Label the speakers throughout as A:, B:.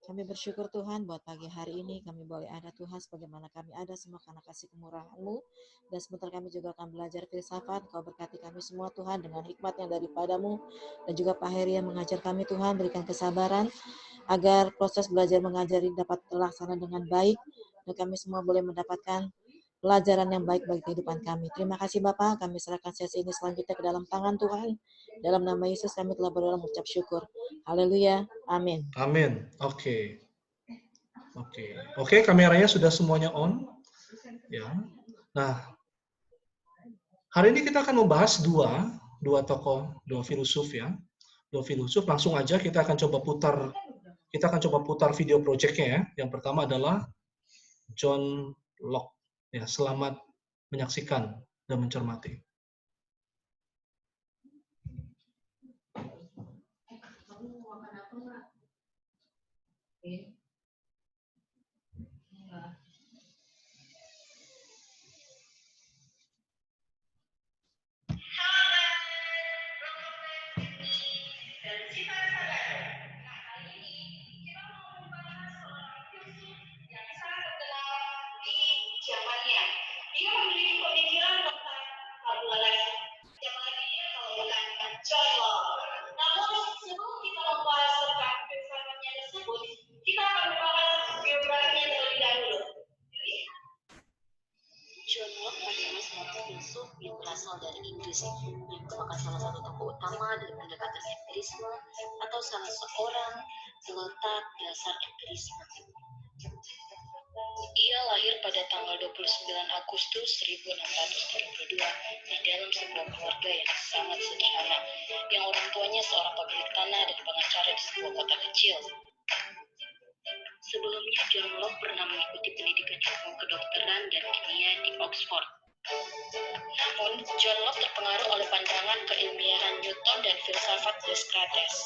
A: Kami bersyukur Tuhan buat pagi hari ini kami boleh ada Tuhan sebagaimana kami ada semua karena kasih kemurahan-Mu. Dan sebentar kami juga akan belajar filsafat. Kau berkati kami semua Tuhan dengan hikmat yang daripada-Mu. Dan juga Pak Heri yang mengajar kami Tuhan, berikan kesabaran agar proses belajar mengajar ini dapat terlaksana dengan baik. Dan kami semua boleh mendapatkan pelajaran yang baik bagi kehidupan kami. Terima kasih Bapak, kami serahkan sesi ini selanjutnya ke dalam tangan Tuhan. Dalam nama Yesus kami telah berdoa mengucap syukur. Haleluya. Amin.
B: Amin. Oke. Oke, kameranya sudah semuanya on. Ya. Nah, hari ini kita akan membahas dua tokoh, dua filosof ya. Dua filosof, langsung aja kita akan coba putar video projectnya ya. Yang pertama adalah John Locke. Ya, selamat menyaksikan dan mencermati. Dia memiliki pemikiran tentang tabulasi. Siapa lagi dia kalau bukan John Locke. Namun sebelum kita membahas tentang filsafatnya tersebut, kita akan membahas biografinya terlebih dahulu. John Locke adalah seorang filsuf yang berasal dari Inggris yang merupakan salah satu tokoh utama dari pendekatan empirisme atau salah seorang peletak dasar empirisme. Ia lahir pada tanggal 29 Agustus 1632 di dalam sebuah keluarga yang sangat sederhana, yang orang tuanya seorang pemilik tanah dan pengacara di sebuah kota kecil. Sebelumnya, John Locke pernah mengikuti pendidikan ilmu kedokteran dan kimia di Oxford. Namun, John Locke terpengaruh oleh pandangan keilmiahan Newton dan filsafat Descartes.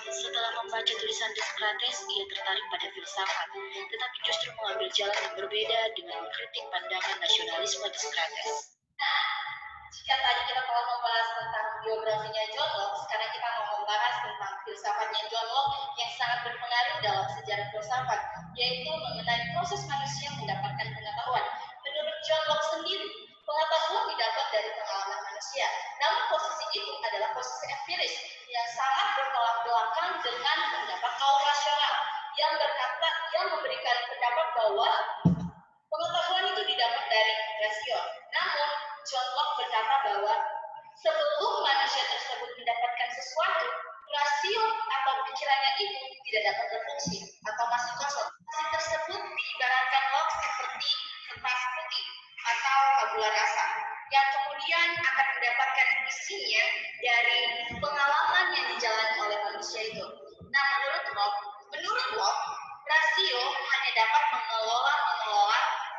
B: Setelah membaca tulisan Descartes, ia tertarik pada filsafat, tetapi justru mengambil jalan yang berbeda dengan mengkritik pandangan nasionalisme Descartes. Jika tadi kita telah membahas tentang biografinya John Locke, sekarang kita mau membahas tentang filsafatnya John Locke yang sangat berpengaruh dalam sejarah filsafat, yaitu mengenai proses manusia mendapatkan pengetahuan. Menurut John Locke sendiri, pengetahuan didapat dari pengalaman manusia, namun posisi itu adalah posisi empiris yang sangat bertolak belakang dengan pendapat kaum rasional yang memberikan pendapat bahwa pengetahuan itu didapat dari rasio. Namun, John Locke berkata bahwa sebelum manusia tersebut mendapatkan sesuatu, rasio atau pikirannya itu tidak dapat berfungsi atau masih kosong. Posisi tersebut diibaratkan Locke seperti kertas putih atau tabula rasa yang kemudian akan mendapatkan isinya dari pengalaman yang dijalani oleh manusia itu. Nah, menurut Locke, rasio hanya dapat mengelola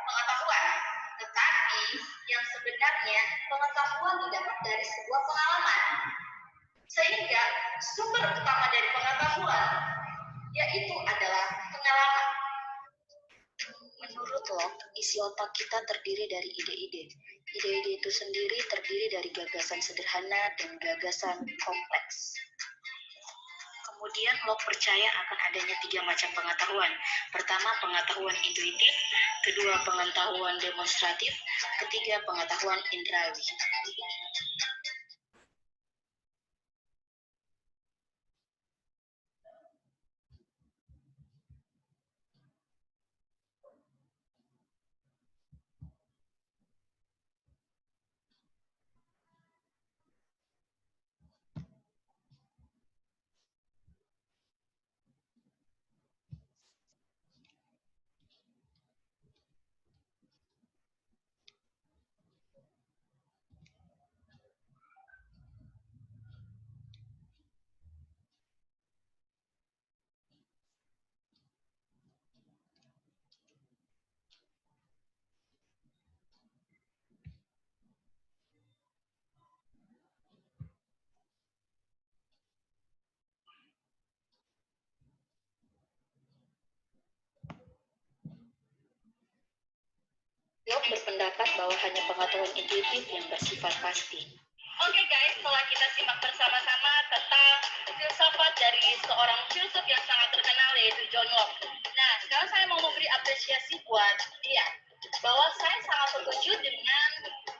B: pengetahuan, tetapi yang sebenarnya pengetahuan didapat dari sebuah pengalaman. Sehingga sumber utama dari pengetahuan yaitu adalah pengalaman. Menurut Locke, isi otak kita terdiri dari ide-ide. Ide-ide itu sendiri terdiri dari gagasan sederhana dan gagasan kompleks. Kemudian Locke percaya akan adanya 3 macam pengetahuan. Pertama, pengetahuan intuitif. Kedua, pengetahuan demonstratif. Ketiga, pengetahuan indrawi. Locke berpendapat bahwa hanya pengetahuan intuitif yang bersifat pasti. Oke guys, setelah kita simak bersama-sama tentang filsafat dari seorang filsuf yang sangat terkenal yaitu John apresiasi buat dia, bahwa saya sangat setuju dengan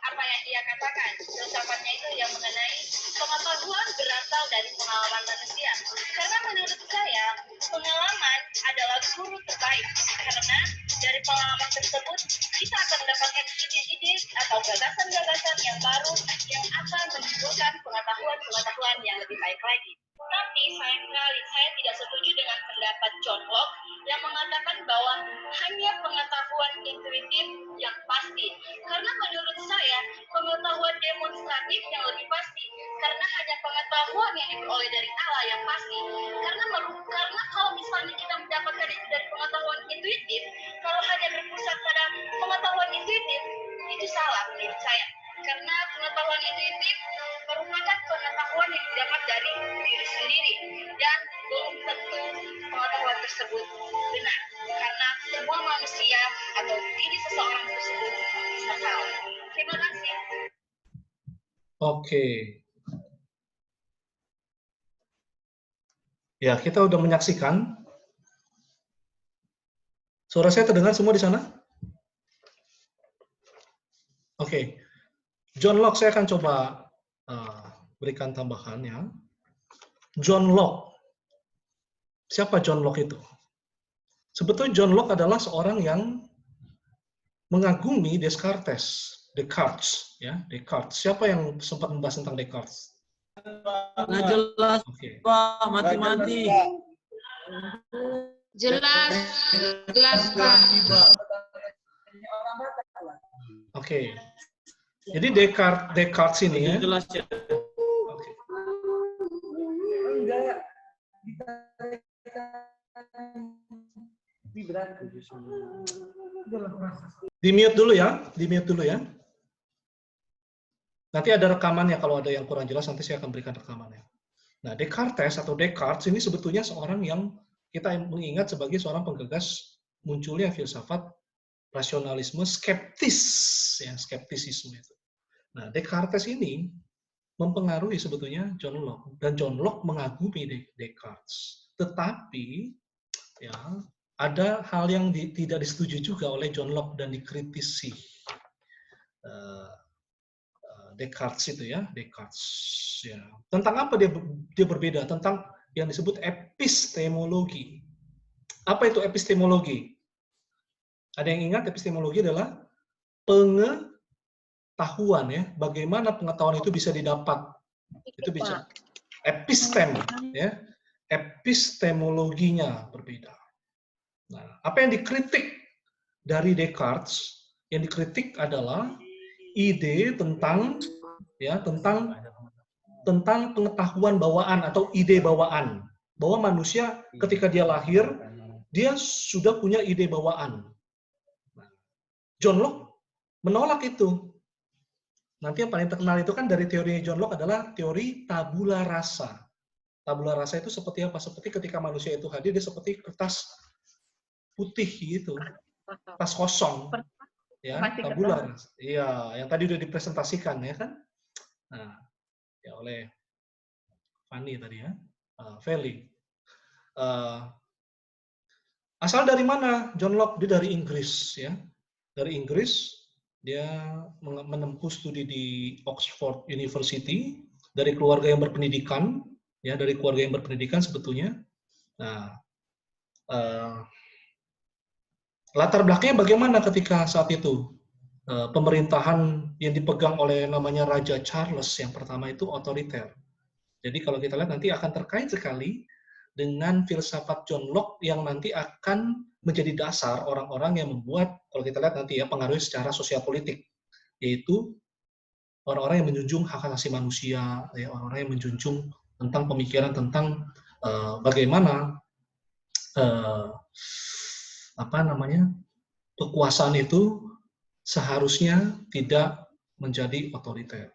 B: apa yang dia katakan. Filsafatnya itu yang mengenai pengetahuan berasal dari pengalaman manusia. Karena menurut saya, pengalaman adalah guru terbaik. Karena dari pengalaman tersebut, kita akan mendapatkan ide-ide atau gagasan-gagasan yang baru yang akan menimbulkan pengetahuan-pengetahuan yang lebih baik lagi. Tapi sayang sekali, saya tidak setuju dengan pendapat John Locke yang mengatakan bahwa hanya pengetahuan intuitif yang pasti. Karena menurut saya, pengetahuan demonstratif yang lebih pasti. Karena hanya pengetahuan yang diperoleh dari Allah yang pasti. Karena kalau misalnya kita mendapatkan itu dari pengetahuan intuitif, kalau hanya berpusat pada pengetahuan intuitif, itu salah menurut saya. Karena pengetahuan intuitif merupakan pengetahuan yang didapat dari diri sendiri dan belum tentu pengetahuan tersebut benar karena semua manusia atau diri seseorang tersebut bisa salah. Terima kasih.
C: Oke. Ya, kita udah menyaksikan. Suara saya terdengar semua di sana? Oke. John Locke, saya akan coba berikan tambahannya. John Locke. Siapa John Locke itu? Sebetulnya John Locke adalah seorang yang mengagumi Descartes. Ya, Descartes. Siapa yang sempat membahas tentang Descartes?
D: Nggak jelas,
C: Oke.
D: Pak. Mati-mati.
E: Jelas, jelas Pak.
C: Oke. Jadi Descartes ini ya.
D: Jelas ya.
C: Oke. Di-mute dulu ya, di-mute dulu ya. Nanti ada rekamannya, kalau ada yang kurang jelas nanti saya akan berikan rekamannya. Nah, Descartes ini sebetulnya seorang yang kita mengingat sebagai seorang penggagas munculnya filsafat rasionalisme skeptis, ya, skeptisisme itu. Nah, Descartes ini mempengaruhi sebetulnya John Locke, dan John Locke mengagumi Descartes. Tetapi ya ada hal yang tidak disetujui juga oleh John Locke dan dikritisi Descartes itu ya, Descartes ya. Tentang apa dia berbeda? Tentang yang disebut epistemologi. Apa itu epistemologi? Ada yang ingat epistemologi adalah pengetahuan ya, bagaimana pengetahuan itu bisa didapat. Itu bisa epistem ya. Epistemologinya berbeda. Nah, apa yang dikritik dari Descartes? Yang dikritik adalah ide tentang pengetahuan bawaan atau ide bawaan, bahwa manusia ketika dia lahir dia sudah punya ide bawaan. John Locke menolak itu. Nanti yang paling terkenal itu kan dari teori John Locke adalah teori tabula rasa. Tabula rasa itu seperti apa? Seperti ketika manusia itu hadir, dia seperti kertas putih gitu, kertas kosong. Ya, tabular. Iya, yang tadi udah dipresentasikan ya kan? Nah, ya oleh Fanny tadi ya, Feli. Asal dari mana John Locke? Dia dari Inggris ya. Dari Inggris dia menempuh studi di Oxford University, dari keluarga yang berpendidikan ya, dari keluarga yang berpendidikan sebetulnya. Nah, latar belakangnya bagaimana ketika saat itu pemerintahan yang dipegang oleh namanya Raja Charles yang pertama itu otoriter. Jadi kalau kita lihat nanti akan terkait sekali dengan filsafat John Locke yang nanti akan menjadi dasar orang-orang yang membuat, kalau kita lihat nanti ya, pengaruh secara sosial politik, yaitu orang-orang yang menjunjung hak asasi manusia, ya, orang-orang yang menjunjung tentang pemikiran tentang bagaimana kekuasaan itu seharusnya tidak menjadi otoriter.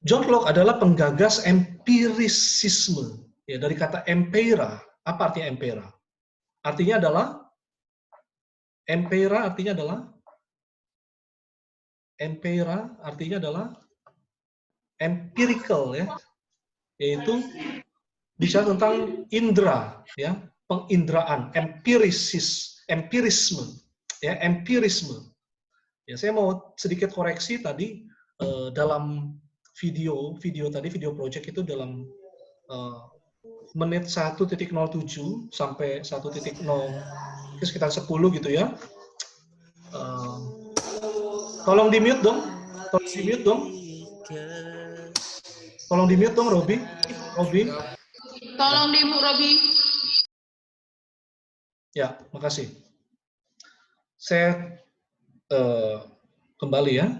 C: John Locke adalah penggagas empirisisme, ya, dari kata empira. Apa artinya empira? Artinya adalah empirical ya, yaitu bicara tentang indera ya, penginderaan, empirisme, ya, empirisme. Ya, saya mau sedikit koreksi tadi dalam video project itu dalam menit 1.07 sampai 1.0 sekitar 10 gitu ya. Tolong di mute dong. Tolong di mute dong, Robi.
E: Tolong di mute, Robi.
C: Ya, makasih. Saya kembali ya.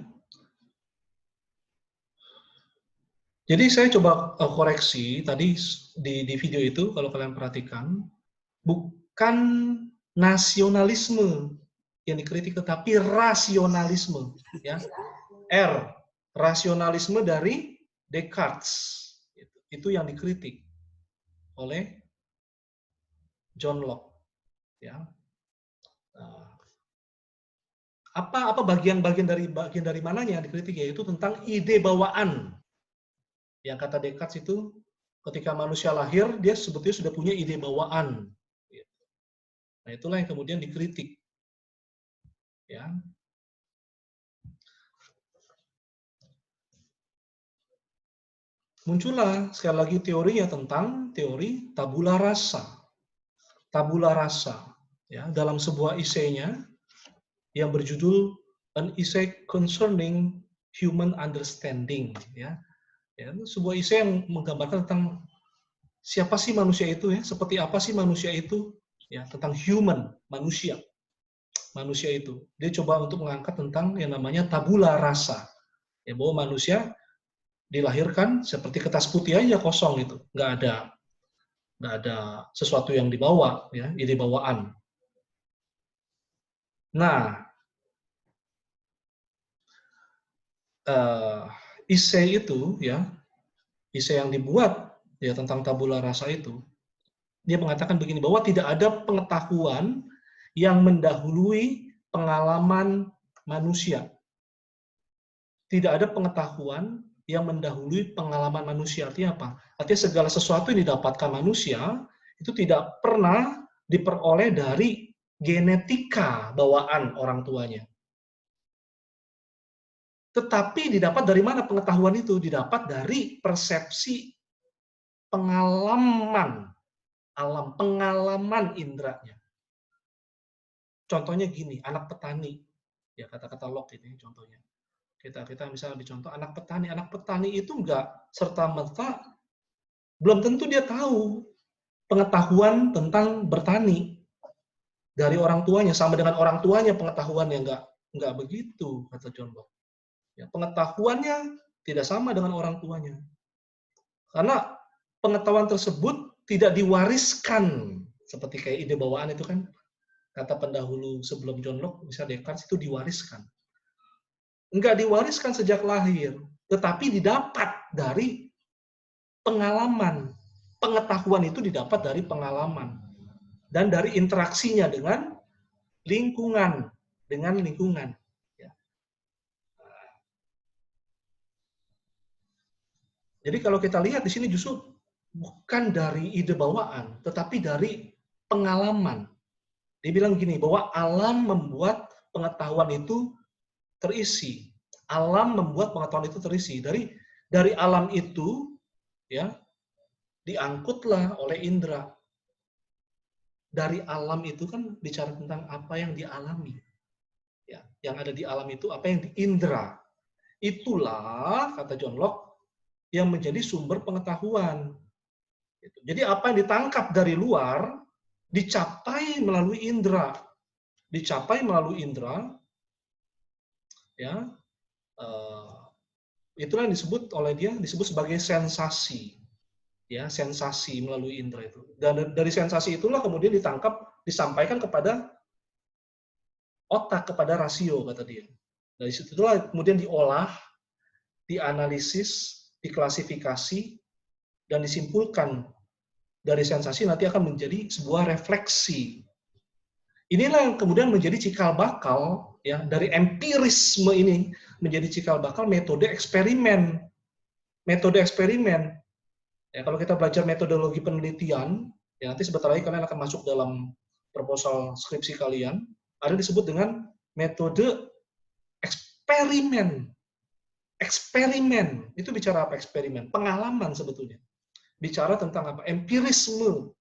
C: Jadi saya coba koreksi tadi di video itu, kalau kalian perhatikan, bukan nasionalisme yang dikritik, tetapi rasionalisme. Ya. R, rasionalisme dari Descartes. Itu yang dikritik oleh John Locke. Ya. Apa bagian dari mananya yang dikritik, yaitu tentang ide bawaan. Yang kata Descartes itu, ketika manusia lahir, dia sebetulnya sudah punya ide bawaan. Nah, itulah yang kemudian dikritik. Ya. Muncullah sekali lagi teorinya tentang teori tabula rasa. Tabula rasa, ya, dalam sebuah esainya yang berjudul An Essay Concerning Human Understanding, ya. Ya, sebuah esai yang menggambarkan tentang siapa sih manusia itu, ya, seperti apa sih manusia itu, ya, tentang human, manusia itu. Dia coba untuk mengangkat tentang yang namanya tabula rasa, ya, bahwa manusia dilahirkan seperti kertas putih aja, kosong itu, nggak ada sesuatu yang dibawa, ya, ide bawaan. Nah, esai itu, ya, esai yang dibuat, ya, tentang tabula rasa itu, dia mengatakan begini, bahwa tidak ada pengetahuan yang mendahului pengalaman manusia. Tidak ada pengetahuan yang mendahului pengalaman manusia. Artinya apa? Artinya segala sesuatu yang didapatkan manusia itu tidak pernah diperoleh dari genetika bawaan orang tuanya. Tetapi didapat dari mana pengetahuan itu? Didapat dari persepsi pengalaman inderanya. Contohnya gini, anak petani. Ya, kata-kata Locke ini contohnya. Kita misalnya dicontoh anak petani itu enggak serta-merta, belum tentu dia tahu pengetahuan tentang bertani dari orang tuanya, sama dengan orang tuanya pengetahuannya enggak begitu, kata John Locke. Ya, pengetahuannya tidak sama dengan orang tuanya. Karena pengetahuan tersebut tidak diwariskan, seperti kayak ide bawaan itu kan, kata pendahulu sebelum John Locke, misalnya Descartes, itu diwariskan. Enggak diwariskan sejak lahir, tetapi didapat dari pengalaman. Pengetahuan itu didapat dari pengalaman dan dari interaksinya dengan lingkungan, Ya. Jadi kalau kita lihat di sini justru bukan dari ide bawaan, tetapi dari pengalaman. Dia bilang gini, bahwa alam membuat pengetahuan itu terisi. Alam membuat pengetahuan itu terisi. Dari alam itu, ya, diangkutlah oleh indera. Dari alam itu kan bicara tentang apa yang dialami. Ya, yang ada di alam itu apa yang diindera. Itulah, kata John Locke, yang menjadi sumber pengetahuan. Jadi apa yang ditangkap dari luar dicapai melalui indera. Ya, itulah yang disebut oleh dia disebut sebagai sensasi, ya, sensasi melalui indera itu. Dan dari sensasi itulah kemudian disampaikan kepada otak, kepada rasio, kata dia. Dari situlah kemudian diolah, dianalisis, diklasifikasi, dan disimpulkan dari sensasi nanti akan menjadi sebuah refleksi. Inilah yang kemudian menjadi cikal bakal, ya, dari empirisme ini menjadi cikal bakal metode eksperimen. Ya, kalau kita belajar metodologi penelitian, Ya, nanti sebentar lagi kalian akan masuk dalam proposal skripsi kalian. Ada disebut dengan metode eksperimen. Eksperimen. Itu bicara apa eksperimen? Pengalaman sebetulnya. Bicara tentang apa? Empirisme.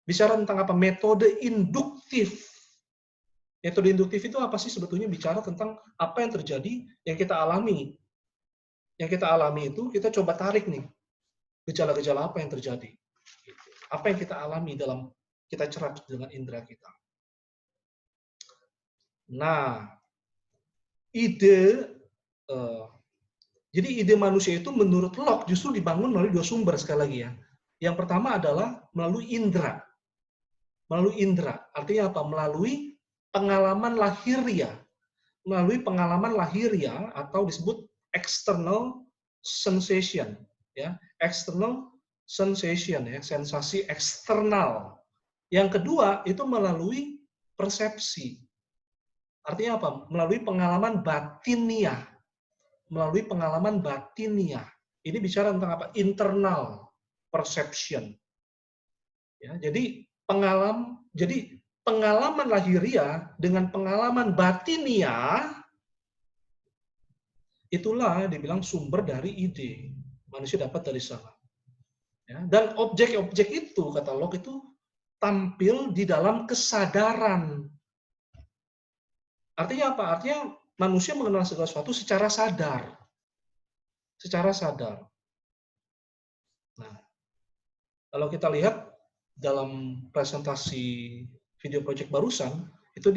C: Bicara tentang apa? Metode induktif. Metode induktif itu apa sih sebetulnya? Bicara tentang apa yang terjadi, yang kita alami. Yang kita alami itu, kita coba tarik nih. Gejala-gejala apa yang terjadi. Apa yang kita alami dalam kita cerap dengan indera kita. Nah, jadi ide manusia itu menurut Locke justru dibangun melalui dua sumber sekali lagi ya. Yang pertama adalah melalui indera. Melalui indera. Artinya apa? Melalui pengalaman lahiria. Melalui pengalaman lahiria atau disebut external sensation. Ya, external sensation ya, sensasi eksternal. Yang kedua itu melalui persepsi. Artinya apa? Melalui pengalaman batiniah. Melalui pengalaman batiniah. Ini bicara tentang apa? Internal perception. Ya, jadi pengalaman lahiria dengan pengalaman batiniah itulah dibilang sumber dari ide. Manusia dapat dari sana. Ya, dan objek-objek itu, kata Locke, itu tampil di dalam kesadaran. Artinya apa? Artinya manusia mengenal segala sesuatu secara sadar. Secara sadar. Nah, kalau kita lihat dalam presentasi video project barusan, itu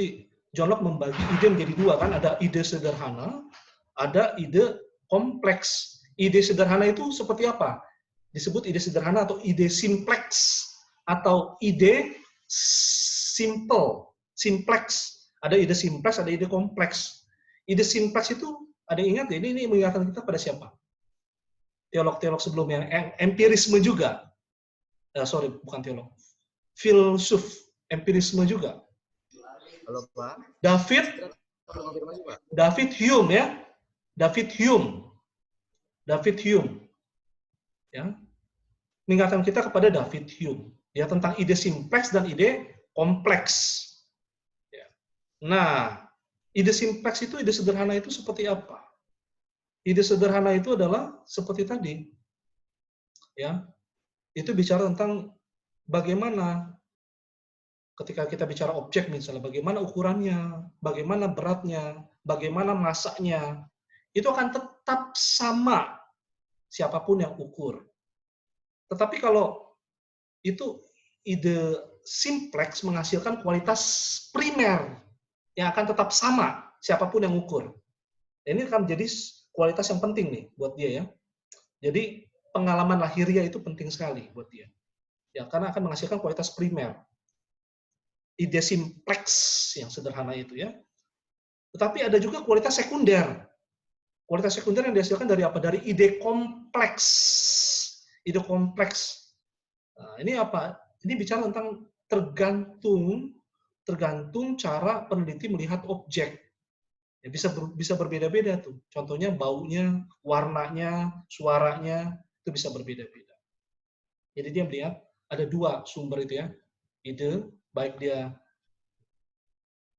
C: John Locke membagi ide menjadi dua kan, ada ide sederhana, ada ide kompleks. Ide sederhana itu seperti apa? Disebut ide sederhana atau ide simplex atau ide simple, simplex. Ada ide simplex, ada ide kompleks. Ide simplex itu ada yang ingat ya, ini mengingatkan kita pada siapa? Teolog-teolog sebelumnya, empirisme juga. Sorry, bukan teolog. Filsuf, empirisme juga.
F: Halo Pak.
C: David Hume ya. David Hume. Ya. Mengingatkan kita kepada David Hume ya tentang ide simpleks dan ide kompleks. Ya. Nah, ide simpleks itu, ide sederhana itu seperti apa? Ide sederhana itu adalah seperti tadi. Ya. Itu bicara tentang bagaimana ketika kita bicara objek misalnya, bagaimana ukurannya, bagaimana beratnya, bagaimana masanya, itu akan tetap sama siapapun yang ukur. Tetapi kalau itu ide simplex menghasilkan kualitas primer yang akan tetap sama siapapun yang ukur. Ini akan menjadi kualitas yang penting nih buat dia ya. Jadi pengalaman lahiria itu penting sekali buat dia. Ya, karena akan menghasilkan kualitas primer. Ide simplex yang sederhana itu ya. Tetapi ada juga kualitas sekunder. Kualitas sekunder yang dihasilkan dari apa? Dari ide kompleks. Ide kompleks. Nah, ini apa? Ini bicara tentang tergantung cara peneliti melihat objek. Ya, bisa berbeda-beda tuh. Contohnya baunya, warnanya, suaranya itu bisa berbeda-beda. Jadi dia melihat ada dua sumber itu ya. Ide baik dia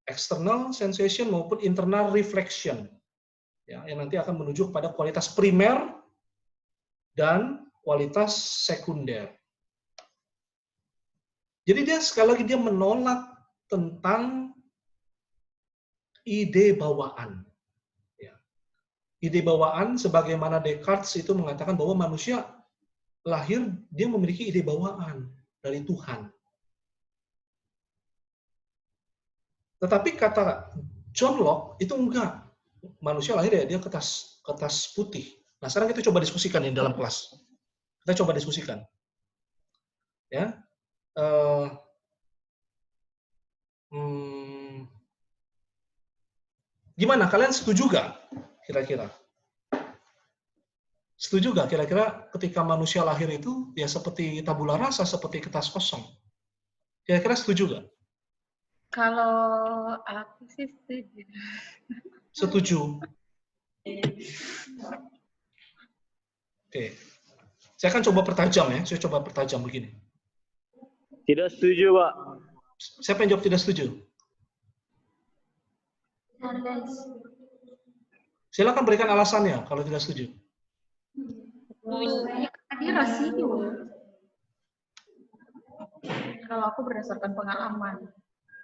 C: external sensation maupun internal reflection. Ya, yang nanti akan menuju kepada kualitas primer dan kualitas sekunder. Jadi dia sekali lagi dia menolak tentang ide bawaan. Ya. Ide bawaan sebagaimana Descartes itu mengatakan bahwa manusia lahir dia memiliki ide bawaan dari Tuhan. Tetapi kata John Locke itu enggak. Manusia lahir ya dia kertas putih. Nah, sekarang kita coba diskusikan ini dalam kelas. Kita coba diskusikan. Ya. Gimana? Kalian setuju gak? Kira-kira. Setuju gak kira-kira ketika manusia lahir itu ya seperti tabula rasa, seperti kertas kosong? Kira-kira setuju gak?
E: Kalau aku sih setuju.
C: Setuju. Oke. Saya akan coba pertajam ya. Saya coba pertajam begini.
G: Tidak setuju, Pak.
C: Siapa yang jawab tidak setuju? Silakan berikan alasannya kalau tidak setuju.
E: Dia rasio. Kalau aku berdasarkan pengalaman,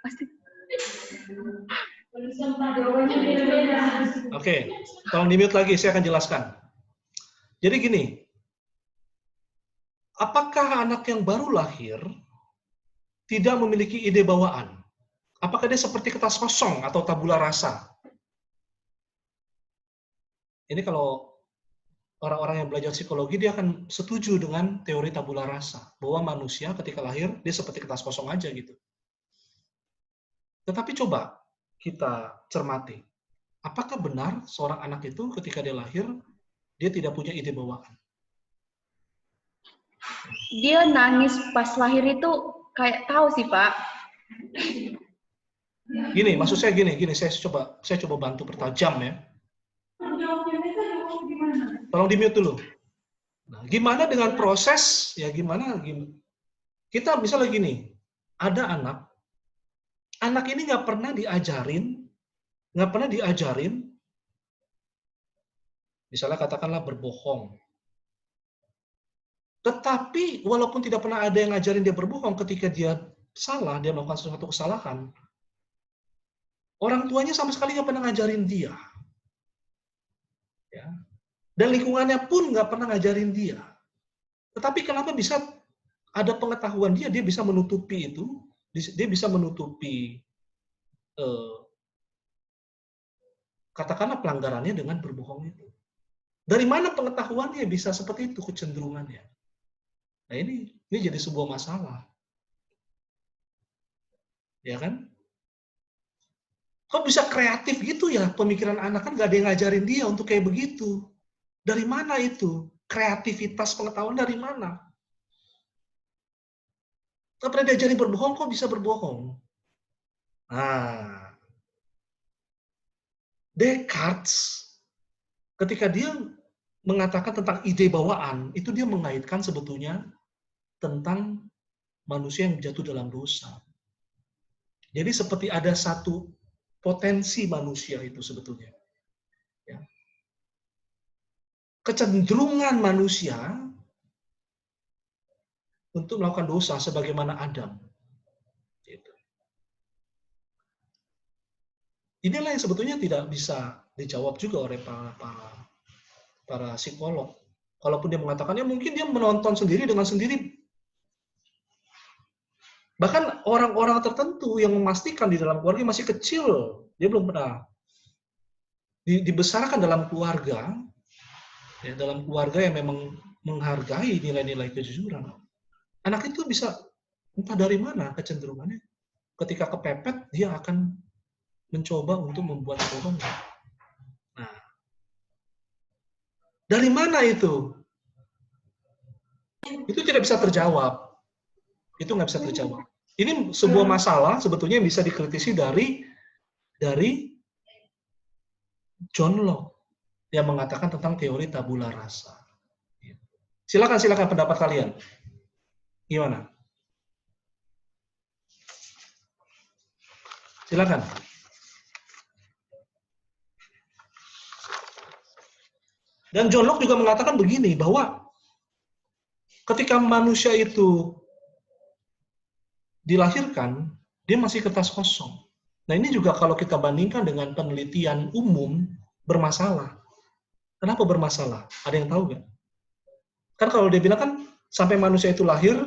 E: pasti.
C: Oke, tolong di-mute lagi, saya akan jelaskan. Jadi gini, apakah anak yang baru lahir tidak memiliki ide bawaan? Apakah dia seperti kertas kosong atau tabula rasa? Ini kalau orang-orang yang belajar psikologi, dia akan setuju dengan teori tabula rasa. Bahwa manusia ketika lahir, dia seperti kertas kosong aja gitu. Tetapi coba kita cermati. Apakah benar seorang anak itu ketika dia lahir, dia tidak punya ide bawaan?
E: Dia nangis pas lahir itu kayak tahu sih, Pak.
C: Gini, maksud saya gini, saya coba bantu pertajam ya. Tolong di-mute dulu. Nah, gimana dengan proses, ya gimana? Kita misalnya gini, ada anak ini nggak pernah diajarin, misalnya katakanlah berbohong. Tetapi walaupun tidak pernah ada yang ngajarin dia berbohong, ketika dia salah, dia melakukan sesuatu kesalahan, orang tuanya sama sekali nggak pernah ngajarin dia. Ya. Dan lingkungannya pun nggak pernah ngajarin dia. Tetapi kenapa bisa ada pengetahuan dia bisa menutupi itu, dia bisa menutupi katakanlah pelanggarannya dengan berbohong itu. Dari mana pengetahuannya bisa seperti itu kecenderungannya? Nah ini jadi sebuah masalah. Ya kan? Kok bisa kreatif gitu ya pemikiran anak, kan nggak ada yang ngajarin dia untuk kayak begitu. Dari mana itu? Kreativitas pengetahuan dari mana? Nggak pernah diajarin berbohong, kok bisa berbohong? Nah, Descartes ketika dia mengatakan tentang ide bawaan, itu dia mengaitkan sebetulnya tentang manusia yang jatuh dalam dosa. Jadi seperti ada satu potensi manusia itu sebetulnya. Ya. Kecenderungan manusia untuk melakukan dosa sebagaimana Adam. Gitu. Inilah yang sebetulnya tidak bisa dijawab juga oleh para psikolog. Kalaupun dia mengatakan, ya mungkin dia menonton sendiri dengan sendiri. Bahkan orang-orang tertentu yang memastikan di dalam keluarga masih kecil, dia belum pernah dibesarkan dalam keluarga, ya, dalam keluarga yang memang menghargai nilai-nilai kejujuran. Anak itu bisa entah dari mana kecenderungannya. Ketika kepepet, dia akan mencoba untuk membuat bohong. Nah, dari mana itu? Itu tidak bisa terjawab. Itu nggak bisa terjawab. Ini sebuah masalah sebetulnya yang bisa dikritisi dari John Locke yang mengatakan tentang teori tabula rasa. Silakan pendapat kalian. Gimana? Silakan. Dan John Locke juga mengatakan begini, bahwa ketika manusia itu dilahirkan, dia masih kertas kosong. Nah ini juga kalau kita bandingkan dengan penelitian umum, bermasalah. Kenapa bermasalah? Ada yang tahu nggak? Kan kalau dia bilang kan, sampai manusia itu lahir,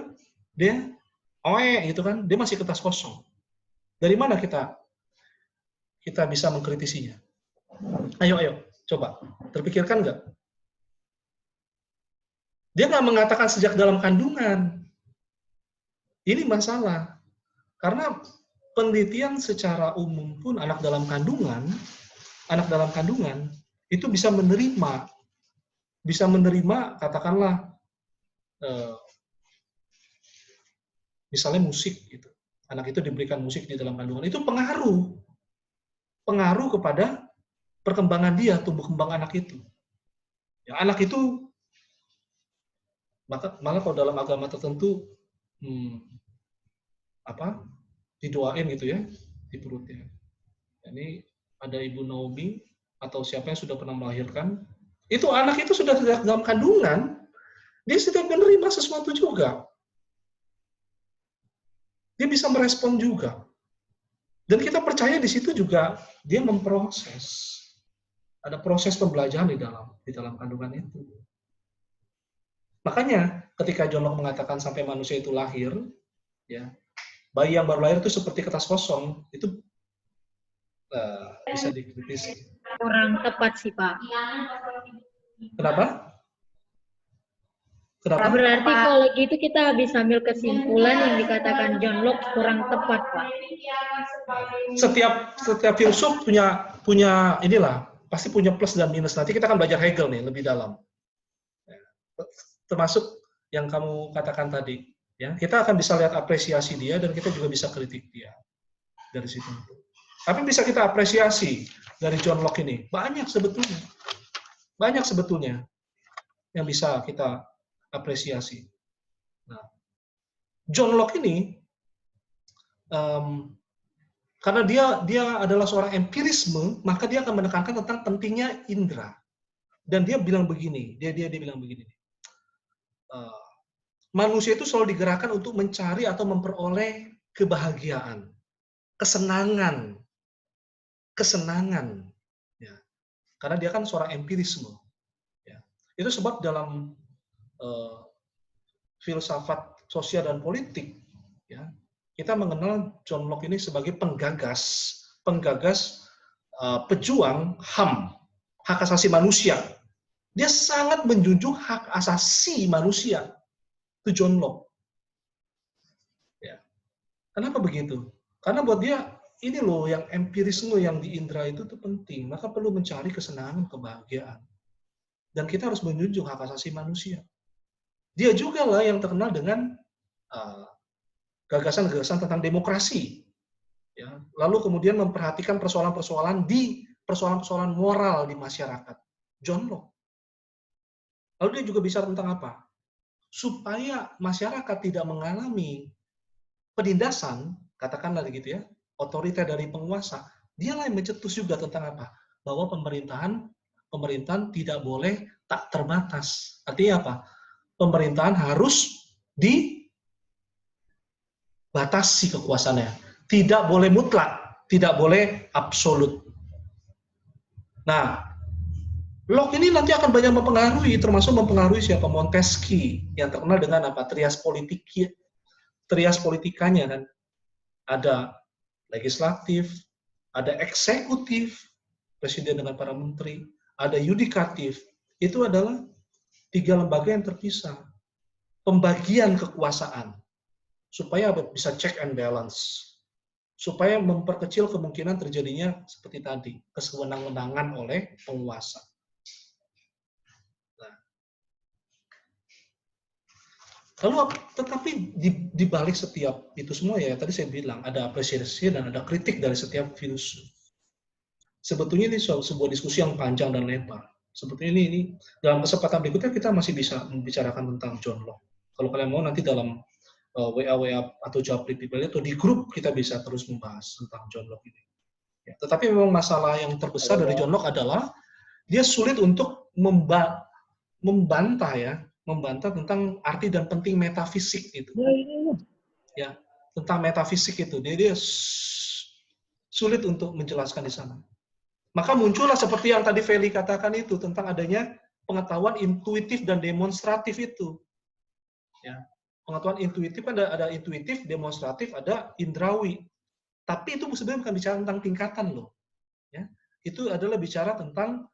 C: dia gitu kan, dia masih kertas kosong. Dari mana kita bisa mengkritisinya? Ayo, coba. Terpikirkan nggak? Dia nggak mengatakan sejak dalam kandungan. Ini masalah. Karena penelitian secara umum pun anak dalam kandungan itu bisa menerima katakanlah misalnya musik gitu. Anak itu diberikan musik di dalam kandungan, itu pengaruh kepada perkembangan dia, tumbuh kembang anak itu. Ya, anak itu malah kalau dalam agama tertentu didoain gitu ya di perutnya. Ini ada Ibu Naomi atau siapa yang sudah pernah melahirkan, itu anak itu sudah dalam kandungan, dia sudah menerima sesuatu juga. Dia bisa merespon juga. Dan kita percaya di situ juga dia memproses. Ada proses pembelajaran di dalam kandungan itu. Makanya ketika John Locke mengatakan sampai manusia itu lahir, ya, bayi yang baru lahir itu seperti kertas kosong, itu bisa dikritisi.
E: Kurang tepat sih, Pak.
C: Kenapa?
E: Nah, berarti kalau gitu kita bisa ambil kesimpulan yang dikatakan John Locke kurang tepat, Pak.
C: Setiap filsuf punya inilah, pasti punya plus dan minus. Nanti kita akan belajar Hegel nih lebih dalam. Termasuk yang kamu katakan tadi, ya. Kita akan bisa lihat apresiasi dia dan kita juga bisa kritik dia dari situ. Tapi bisa kita apresiasi dari John Locke ini banyak sebetulnya yang bisa kita apresiasi. Nah, John Locke ini karena dia adalah seorang empirisme, maka dia akan menekankan tentang pentingnya indera. Dan dia bilang begini, dia bilang begini. Manusia itu selalu digerakkan untuk mencari atau memperoleh kebahagiaan, kesenangan. Ya. Karena dia kan seorang empirisme. Ya. Itu sebab dalam filsafat sosial dan politik, ya, kita mengenal John Locke ini sebagai penggagas pejuang HAM, hak asasi manusia. Dia sangat menjunjung hak asasi manusia. Itu John Locke. Ya. Kenapa begitu? Karena buat dia ini loh yang empirisme yang di indera itu tuh penting. Maka perlu mencari kesenangan, kebahagiaan. Dan kita harus menjunjung hak asasi manusia. Dia juga lah yang terkenal dengan gagasan-gagasan tentang demokrasi. Ya. Lalu kemudian memperhatikan persoalan-persoalan moral di masyarakat. John Locke. Lalu dia juga bicara tentang apa? Supaya masyarakat tidak mengalami penindasan, katakanlah gitu ya, otoriter dari penguasa, dialah yang mencetus juga tentang apa? Bahwa pemerintahan tidak boleh tak terbatas. Artinya apa? Pemerintahan harus dibatasi kekuasaannya. Tidak boleh mutlak, tidak boleh absolut. Nah, Locke ini nanti akan banyak mempengaruhi, termasuk mempengaruhi siapa? Montesquieu, yang terkenal dengan apa? Trias politikanya kan. Ada legislatif, ada eksekutif, presiden dengan para menteri, ada yudikatif. Itu adalah 3 lembaga yang terpisah. Pembagian kekuasaan supaya bisa check and balance. Supaya memperkecil kemungkinan terjadinya seperti tadi, kesewenang-wenangan oleh penguasa. Nah. Lalu tetapi di balik setiap itu semua ya, tadi saya bilang ada apresiasi dan ada kritik dari setiap filsuf. Sebetulnya ini sebuah diskusi yang panjang dan lebar. Sebetulnya ini dalam kesempatan berikutnya kita masih bisa membicarakan tentang John Locke. Kalau kalian mau nanti dalam WA atau japri atau di grup kita bisa terus membahas tentang John Locke ini. Ya, tetapi memang masalah yang terbesar dari John Locke adalah dia sulit untuk membantah tentang arti dan penting metafisik itu. Ya, tentang metafisik itu dia sulit untuk menjelaskan di sana. Maka muncullah seperti yang tadi Feli katakan itu tentang adanya pengetahuan intuitif dan demonstratif itu. Ya. Pengetahuan intuitif kan ada intuitif, demonstratif, ada indrawi. Tapi itu sebenarnya bukan bicara tentang tingkatan loh. Ya. Itu adalah bicara tentang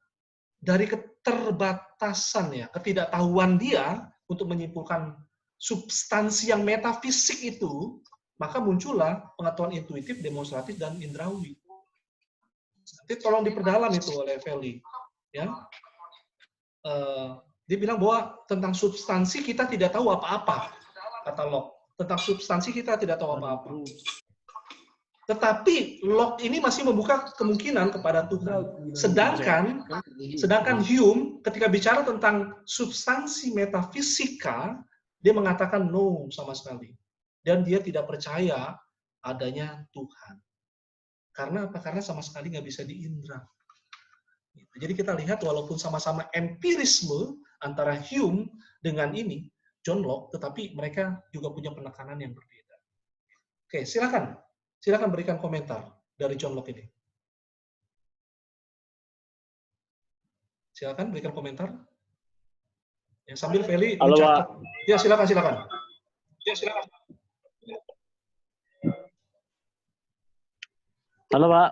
C: dari keterbatasan ya, ketidaktahuan dia untuk menyimpulkan substansi yang metafisik itu, maka muncullah pengetahuan intuitif, demonstratif, dan indrawi. Nanti tolong diperdalam itu oleh Feli. Ya. Dia bilang bahwa tentang substansi kita tidak tahu apa-apa, kata Locke. Tentang substansi kita tidak tahu apa-apa. Tetapi Locke ini masih membuka kemungkinan kepada Tuhan. Sedangkan Hume ketika bicara tentang substansi metafisika, dia mengatakan no sama sekali. dan dia tidak percaya adanya Tuhan. Karena apa? Karena sama sekali nggak bisa diindra. Jadi kita lihat walaupun sama-sama empirisme antara Hume dengan ini, John Locke, tetapi mereka juga punya penekanan yang berbeda. Oke, silakan. Silakan berikan komentar dari John Locke ini. Silakan berikan komentar. Ya, sambil Feli
G: Halo,
C: mencatat.
G: Pak.
C: Ya, silakan. Ya, silakan.
G: Halo, Pak.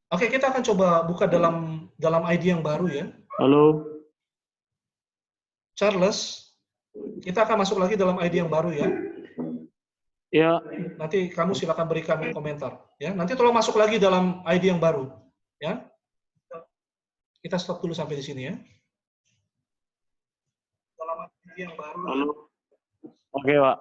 C: Oke, kita akan coba buka dalam ID yang baru ya.
G: Halo.
C: Charles, kita akan masuk lagi dalam ID yang baru ya.
G: Ya.
C: Nanti kamu silakan berikan komentar ya. Nanti tolong masuk lagi dalam ID yang baru ya. Kita stop dulu sampai di sini ya. Dalam ID yang baru.
G: Halo. Oke, Pak.